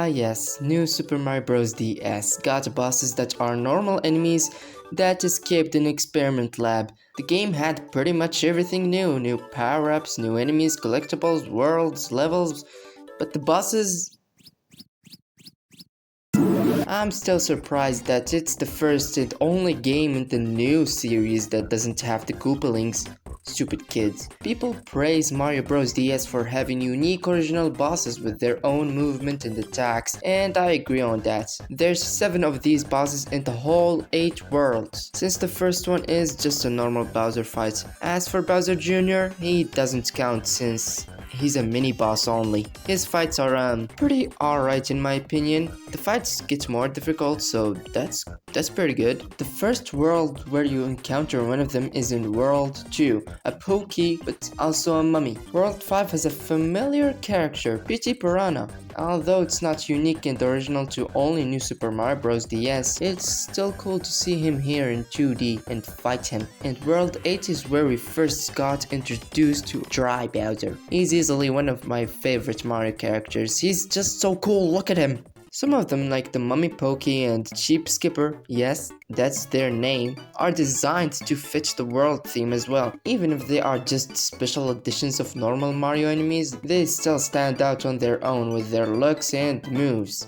Yes, new Super Mario Bros. DS got bosses that are normal enemies that escaped an experiment lab. The game had pretty much everything new power-ups, new enemies, collectibles, worlds, levels, but the bosses... I'm still surprised that it's the first and only game in the new series that doesn't have the Koopalings. Stupid kids. People praise Mario Bros. DS for having unique original bosses with their own movement and attacks, and I agree on that. There's 7 of these bosses in the whole 8 worlds, since the first one is just a normal Bowser fight. As for Bowser Jr., he doesn't count since he's a mini boss only. His fights are pretty alright in my opinion. The fights get more difficult, so that's pretty good. The first world where you encounter one of them is in World 2, a Pokey but also a mummy. World 5 has a familiar character, P.T. Piranha. Although it's not unique and original to only New Super Mario Bros. DS, it's still cool to see him here in 2D and fight him. And World 8 is where we first got introduced to Dry Bowser. He's easily one of my favorite Mario characters. He's just so cool, look at him! Some of them, like the Mummy Pokey and Cheap Skipper, yes, that's their name, are designed to fit the world theme as well. Even if they are just special editions of normal Mario enemies, they still stand out on their own with their looks and moves.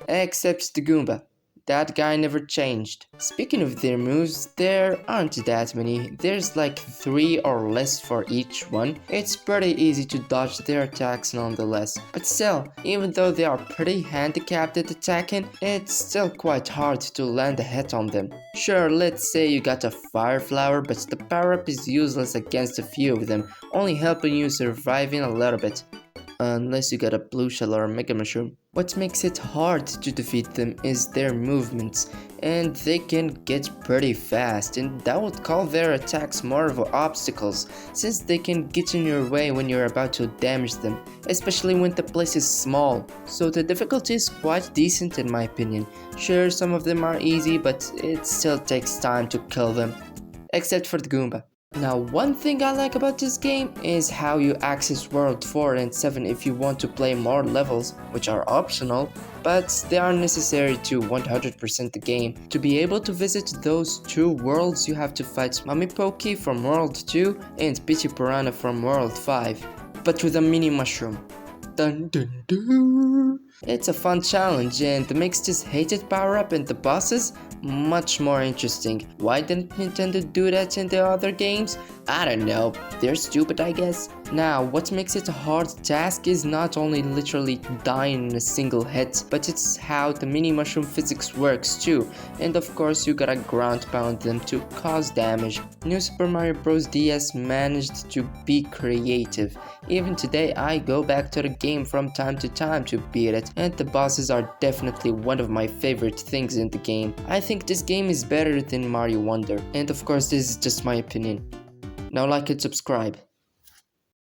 Except the Goomba. That guy never changed. Speaking of their moves, there aren't that many. There's like 3 or less for each one. It's pretty easy to dodge their attacks nonetheless. But still, even though they are pretty handicapped at attacking, it's still quite hard to land a hit on them. Sure, let's say you got a Fire Flower, but the power-up is useless against a few of them, only helping you surviving a little bit. Unless you got a Blue Shell or a Mega Mushroom. What makes it hard to defeat them is their movements, and they can get pretty fast, and that would call their attacks more of obstacles, since they can get in your way when you're about to damage them, especially when the place is small. So the difficulty is quite decent in my opinion. Sure, some of them are easy, but it still takes time to kill them, except for the Goomba. Now, one thing I like about this game is how you access World 4 and 7 if you want to play more levels, which are optional, but they are necessary to 100% the game. To be able to visit those 2 worlds, you have to fight Mummy Pokey from World 2 and P.T. Piranha from World 5, but with a mini mushroom. Dun dun dun. It's a fun challenge and makes this hated power-up and the bosses much more interesting. Why didn't Nintendo do that in the other games? I don't know, they're stupid I guess. Now, what makes it a hard task is not only literally dying in a single hit, but it's how the mini mushroom physics works too, and of course you gotta ground pound them to cause damage. New Super Mario Bros. DS managed to be creative. Even today I go back to the game from time to time to beat it, and the bosses are definitely one of my favorite things in the game. I think this game is better than Mario Wonder, and of course this is just my opinion. Now like and subscribe.